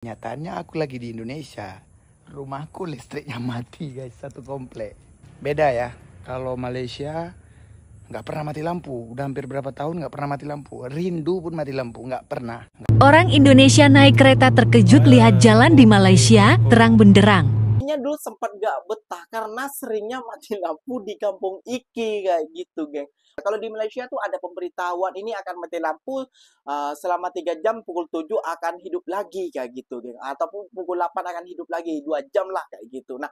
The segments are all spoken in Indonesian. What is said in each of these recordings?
Nyatanya aku lagi di Indonesia. Rumahku listriknya mati guys, satu komplek. Beda ya, kalau Malaysia nggak pernah mati lampu. Udah hampir berapa tahun nggak pernah mati lampu. Rindu pun mati lampu, nggak pernah. Orang Indonesia naik kereta terkejut lihat jalan di Malaysia terang benderang. Dulu sempat gak betah karena seringnya mati lampu di kampung Iki kayak gitu, geng. Kalau di Malaysia tuh ada pemberitahuan ini akan mati lampu selama 3 jam, pukul 7 akan hidup lagi kayak gitu, geng. Ataupun pukul 8 akan hidup lagi, 2 jam lah kayak gitu. Nah,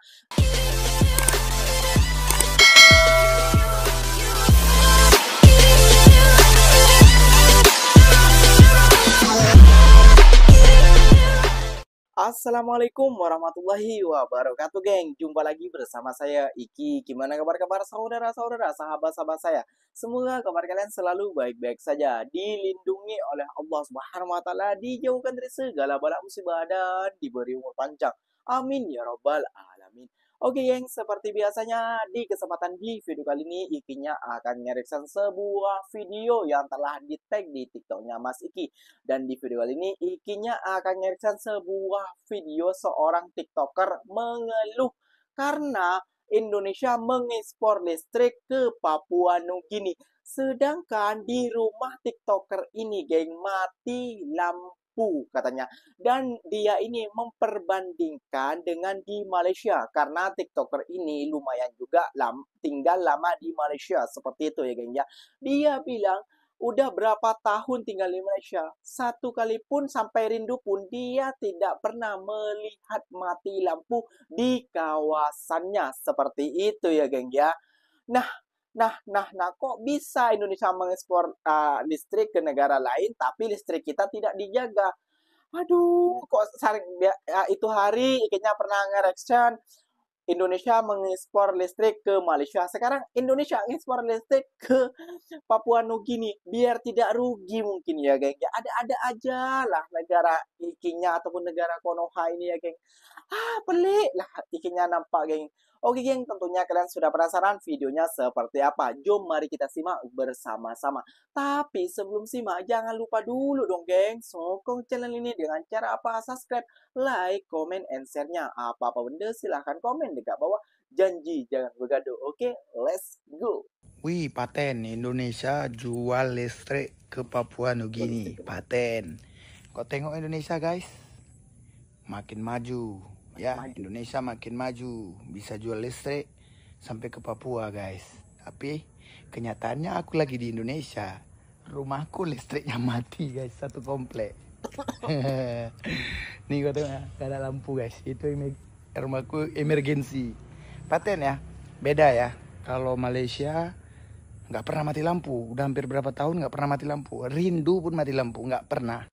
Assalamualaikum warahmatullahi wabarakatuh, geng. Jumpa lagi bersama saya Iki. Gimana kabar saudara-saudara, sahabat-sahabat saya? Semoga kabar kalian selalu baik-baik saja, dilindungi oleh Allah Subhanahu wa taala, dijauhkan dari segala bala musibah dan diberi umur panjang. Amin ya robbal alamin. Oke, geng, seperti biasanya di kesempatan di video kali ini Ikinya akan nge-reaction sebuah video yang telah di-tag di TikToknya Mas Iki. Dan di video kali ini Ikinya akan nge-reaction sebuah video seorang TikToker mengeluh karena Indonesia mengekspor listrik ke Papua Nugini. Sedangkan di rumah TikToker ini, geng, mati lampu katanya. Dan dia ini memperbandingkan dengan di Malaysia karena TikToker ini lumayan juga tinggal lama di Malaysia, seperti itu ya, geng ya. Dia bilang udah berapa tahun tinggal di Malaysia, satu kali pun sampai rindu pun dia tidak pernah melihat mati lampu di kawasannya, seperti itu ya, geng ya. Nah, kok bisa Indonesia mengekspor listrik ke negara lain, tapi listrik kita tidak dijaga? Aduh, kok itu hari Ikinya pernah nge-reaction Indonesia mengekspor listrik ke Malaysia. Sekarang Indonesia mengekspor listrik ke Papua Nugini. Biar tidak rugi mungkin ya, geng. Ya, ada aja lah negara Ikinya ataupun negara Konoha ini ya, geng. Pelik lah Ikinya nampak, geng. Oke, geng, tentunya kalian sudah penasaran videonya seperti apa. Jom mari kita simak bersama-sama. Tapi sebelum simak, jangan lupa dulu dong, geng. Sokong channel ini dengan cara apa? Subscribe, like, comment, and share-nya. Apa-apa benda silahkan komen dekat bawah. Janji jangan bergaduh. Oke, let's go. Wih, paten Indonesia jual listrik ke Papua Nugini. Paten. Kau tengok Indonesia, guys. Makin maju. Ya, Indonesia makin maju. Bisa jual listrik sampai ke Papua, guys. Tapi kenyataannya aku lagi di Indonesia. Rumahku listriknya mati, guys. Satu komplek. Nih kau tengok ya, gak ada lampu, guys. Itu rumahku emergensi. Paten ya, beda ya. Kalau Malaysia nggak pernah mati lampu. Udah hampir berapa tahun nggak pernah mati lampu. Rindu pun mati lampu, nggak pernah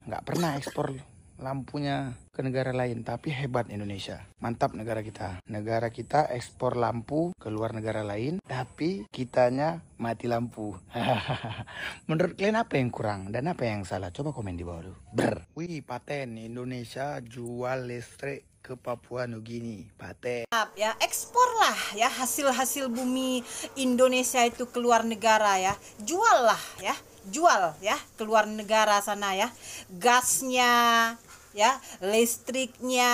ekspor lampunya ke negara lain. Tapi hebat Indonesia, mantap negara kita. Negara kita ekspor lampu ke luar negara lain, tapi kitanya mati lampu. Menurut kalian apa yang kurang dan apa yang salah? Coba komen di bawah dulu. Wih, paten Indonesia jual listrik ke Papua Nugini. Paten. Ya, ekspor lah ya hasil-hasil bumi Indonesia itu keluar negara ya. Jual lah ya. Jual ya keluar negara sana ya. Gasnya ya, listriknya,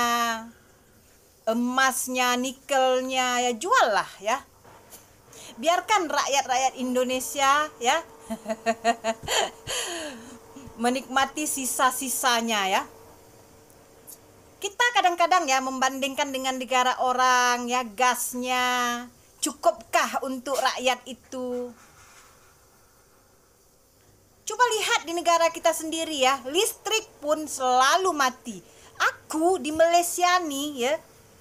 emasnya, nikelnya ya, jual lah ya. Biarkan rakyat-rakyat Indonesia ya menikmati sisa-sisanya ya. Kita kadang-kadang ya membandingkan dengan negara orang ya, gasnya cukupkah untuk rakyat itu? Coba lihat di negara kita sendiri ya, listrik pun selalu mati. Aku di Malaysia nih ya,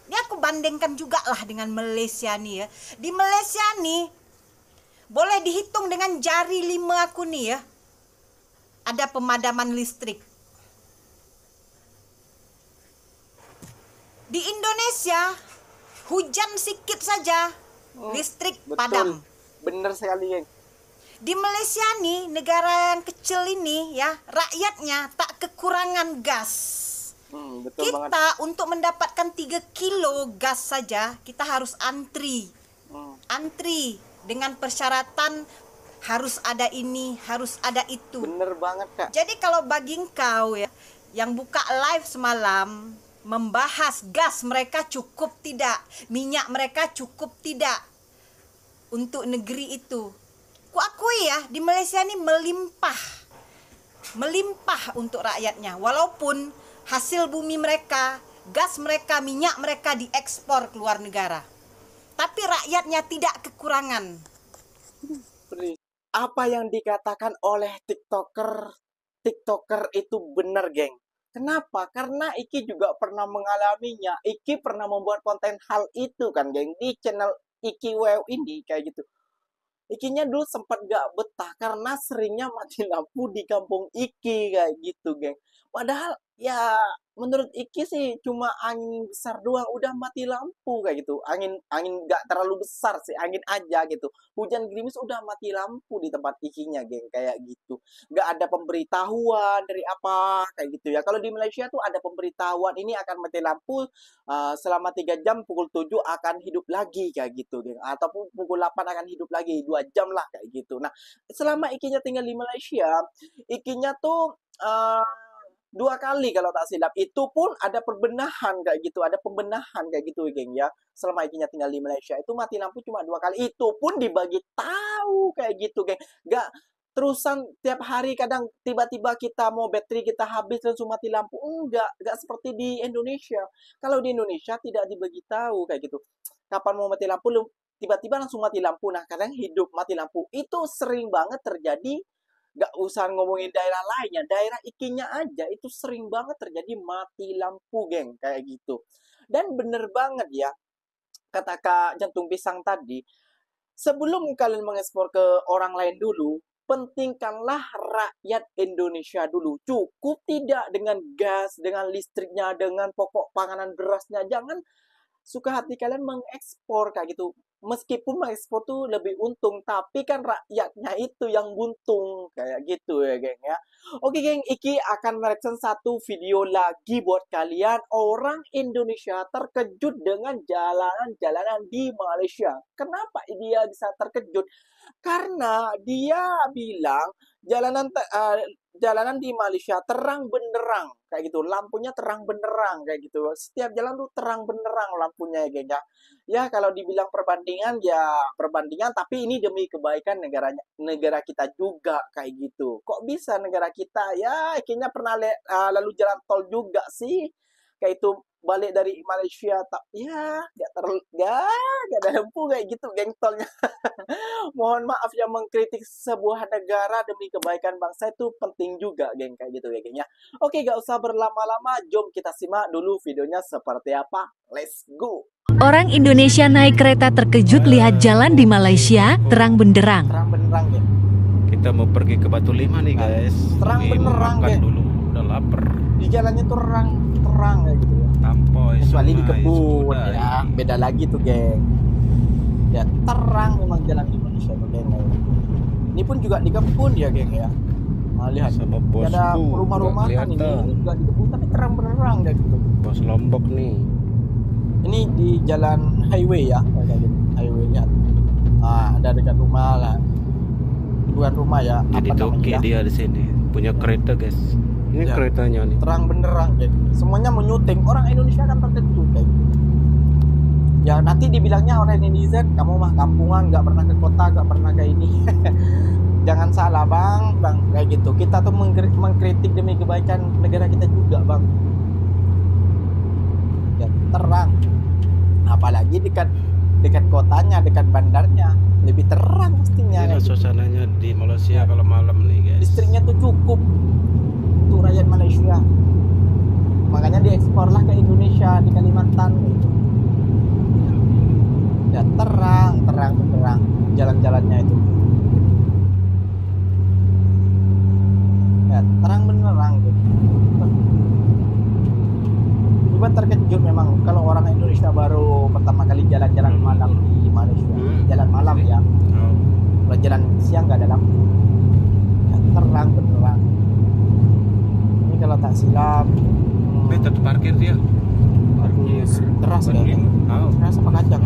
ini aku bandingkan juga lah dengan Malaysia nih ya. Di Malaysia nih, boleh dihitung dengan jari 5 aku nih ya, ada pemadaman listrik. Di Indonesia, hujan sedikit saja, listrik padam. Bener sekali, geng. Di Malaysia nih, negara yang kecil ini ya, rakyatnya tak kekurangan gas. Betul kita banget. Untuk mendapatkan 3 kilo gas saja, kita harus antri. Antri dengan persyaratan harus ada ini, harus ada itu. Bener banget, Kak. Jadi kalau bagi engkau ya, yang buka live semalam membahas gas mereka cukup tidak, minyak mereka cukup tidak untuk negeri itu. Kuakui ya, di Malaysia ini melimpah untuk rakyatnya. Walaupun hasil bumi mereka, gas mereka, minyak mereka diekspor ke luar negara, tapi rakyatnya tidak kekurangan. Apa yang dikatakan oleh TikToker itu benar, geng. Kenapa? Karena Iki juga pernah mengalaminya. Iki pernah membuat konten hal itu kan, geng, di channel Iki Wow ini kayak gitu. Ikinya dulu sempat gak betah karena seringnya mati lampu di kampung Iki kayak gitu, geng. Padahal ya menurut Iki sih cuma angin besar doang udah mati lampu kayak gitu. Angin gak terlalu besar sih, angin aja gitu. Hujan gerimis udah mati lampu di tempat Ikinya, geng, kayak gitu. Gak ada pemberitahuan dari apa kayak gitu ya. Kalau di Malaysia tuh ada pemberitahuan ini akan mati lampu selama 3 jam, pukul 7 akan hidup lagi kayak gitu, geng. Ataupun pukul 8 akan hidup lagi 2 jam lah kayak gitu. Nah, selama Ikinya tinggal di Malaysia, Ikinya tuh 2 kali kalau tak silap, itu pun ada pembenahan kayak gitu, ada pembenahan kayak gitu, geng ya. Selama Ikinya tinggal di Malaysia itu mati lampu cuma 2 kali, itu pun dibagi tahu kayak gitu, geng. Gak terusan tiap hari, kadang tiba-tiba kita mau baterai kita habis langsung mati lampu. Enggak seperti di Indonesia. Kalau di Indonesia tidak dibagi tahu kayak gitu. Kapan mau mati lampu, tiba-tiba langsung mati lampu. Nah, kadang hidup mati lampu itu sering banget terjadi. Gak usah ngomongin daerah lainnya, daerah Ikinya aja itu sering banget terjadi mati lampu, geng, kayak gitu. Dan bener banget ya, kata Kak Jantung Pisang tadi, sebelum kalian mengekspor ke orang lain dulu, pentingkanlah rakyat Indonesia dulu. Cukup tidak dengan gas, dengan listriknya, dengan pokok panganan berasnya. Jangan suka hati kalian mengekspor kayak gitu. Meskipun mengekspor tuh lebih untung, tapi kan rakyatnya itu yang buntung kayak gitu ya, geng ya. Oke, geng, Iki akan mereaction satu video lagi buat kalian. Orang Indonesia terkejut dengan jalanan-jalanan di Malaysia. Kenapa dia bisa terkejut? Karena dia bilang jalanan di Malaysia terang benderang kayak gitu, lampunya terang benderang kayak gitu. Setiap jalan tuh terang benderang lampunya, ya, geng ya. Ya kalau dibilang perbandingan ya perbandingan, tapi ini demi kebaikan negara kita juga kayak gitu. Kok bisa negara kita ya kayaknya pernah lalu jalan tol juga sih kayak itu, balik dari Malaysia ya gak ada lampu kayak gitu, geng, tolnya. Mohon maaf ya, mengkritik sebuah negara demi kebaikan bangsa itu penting juga, geng, kayak gitu ya, geng ya. Oke, gak usah berlama-lama, jom kita simak dulu videonya seperti apa. Let's go. Orang Indonesia naik kereta terkejut lihat jalan di Malaysia terang benderang. Terang benderang, geng. Kita mau pergi ke Batu Lima nih, guys. Terang benderang, geng. Dulu, udah lapar. Di jalannya tuh terang kayak gitu ya. Tampoy, kecuali di sungai, kebun sudah, ya, beda lagi tuh, geng. Ya terang memang jalan di Indonesia tuh, geng. Ini pun juga di kebun ya, geng ya. Nah, lihat sama bosku, ada rumah-rumahan ini juga di kebun tapi terang benderang kayak gitu. Bos Lombok nih. Ini di jalan highway ya, kayak gitu. Highway ya. Ada dekat rumah lah. Bukan rumah ya. Jadi toki dia di sini punya kereta, guys. Ini ya, keretanya nih. terang benderang, gitu. Semuanya menyuting. Orang Indonesia kan terkejut kayak gitu. Ya nanti dibilangnya orang Indonesia, kamu mah kampungan, nggak pernah ke kota, nggak pernah ke ini. Jangan salah, bang, kayak gitu. Kita tuh mengkritik demi kebaikan negara kita juga, bang. Ya, terang. Apalagi dekat kotanya, dekat bandarnya, lebih terang pastinya. Ini suasananya di Malaysia kalau malam nih, guys. Listriknya tuh cukup untuk rakyat Malaysia. Makanya dieksporlah ke Indonesia, di Kalimantan gitu. Ya terang jalan-jalannya itu. Ya terang benerang gitu. Juga terkejut memang kalau orang Indonesia baru pertama kali jalan-jalan malam di Malaysia. Jalan malam ya. Kalau jalan siang nggak ada lampu. Ya terang benerang. Ini kalau tak silap. Betul parkir dia. Parkir keras kayaknya. Keras apa kacang?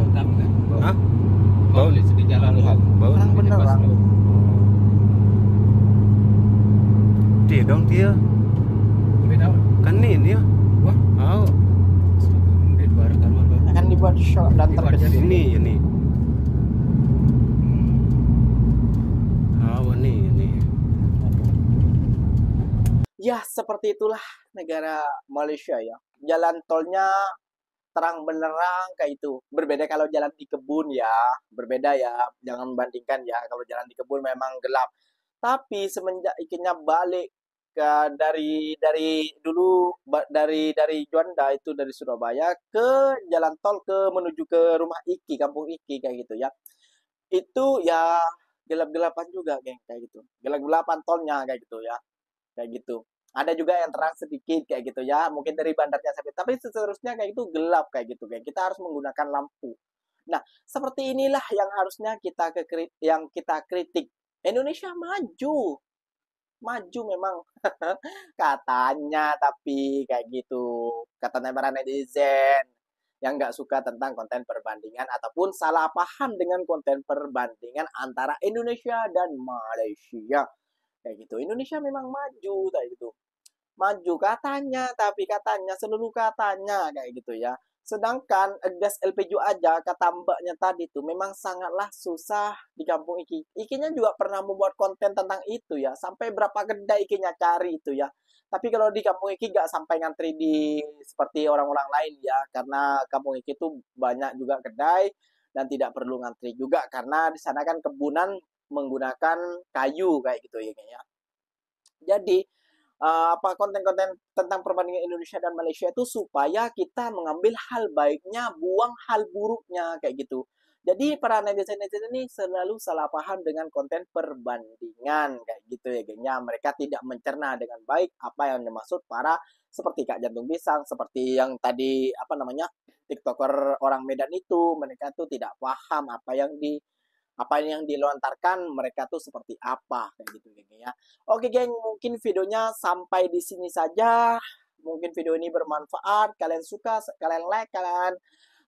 Hah? Bau di jalan lihat. Bau Terang benerang. Dia dong dia. Kan ini ya. Wah, mau. Di luar kamar. Akan dibuat short dan terkecil. Ini. Ini. Ya, seperti itulah negara Malaysia ya. Jalan tolnya terang benderang kayak itu. Berbeda kalau jalan di kebun ya. Berbeda ya. Jangan bandingkan ya. Kalau jalan di kebun memang gelap. Tapi semenjak ikinya balik ke dari Juanda itu dari Surabaya ke jalan tol menuju ke rumah Iki, kampung Iki kayak gitu ya. Itu ya gelap-gelapan juga, geng, kayak gitu. Gelap-gelapan tolnya kayak gitu ya. Kayak gitu. Ada juga yang terang sedikit kayak gitu ya, mungkin dari bandarnya sampai, tapi seterusnya kayak gitu gelap kayak gitu, geng. Kita harus menggunakan lampu. Nah, seperti inilah yang harusnya kita kritik. Indonesia maju. Maju memang katanya, tapi kayak gitu. Katanya para netizen yang nggak suka tentang konten perbandingan ataupun salah paham dengan konten perbandingan antara Indonesia dan Malaysia kayak gitu. Indonesia memang maju kayak gitu, maju katanya, tapi katanya seluruh katanya kayak gitu ya. Sedangkan gas LPG aja kata mbaknya tadi tuh memang sangatlah susah di kampung Iki. Ikinya juga pernah membuat konten tentang itu ya, sampai berapa kedai Ikinya cari itu ya. Tapi kalau di kampung Iki nggak sampai ngantri di seperti orang-orang lain ya, karena kampung Iki tuh banyak juga kedai dan tidak perlu ngantri juga karena di sana kan kebunan menggunakan kayu kayak gitu ya. Jadi konten-konten tentang perbandingan Indonesia dan Malaysia itu supaya kita mengambil hal baiknya, buang hal buruknya kayak gitu. Jadi para netizen-netizen ini selalu salah paham dengan konten perbandingan kayak gitu ya, gengnya. Mereka tidak mencerna dengan baik apa yang dimaksud para seperti Kak Jantung Pisang, seperti yang tadi TikToker orang Medan itu, mereka tuh tidak paham apa yang dilontarkan mereka tuh seperti apa kayak gitu, geng ya. Oke, geng, mungkin videonya sampai di sini saja. Mungkin video ini bermanfaat, kalian suka kalian like, kalian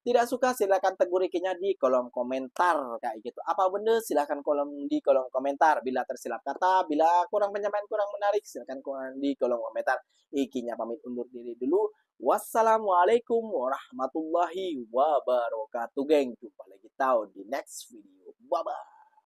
tidak suka silahkan tegur Ikinya di kolom komentar kayak gitu. Apa bener silahkan di kolom komentar. Bila tersilap kata, bila kurang penyampaian kurang menarik, silahkan di kolom komentar. Ikinya pamit undur diri dulu. Wassalamualaikum warahmatullahi wabarakatuh, geng. Jumpa lagi tahu di next video. Bye bye.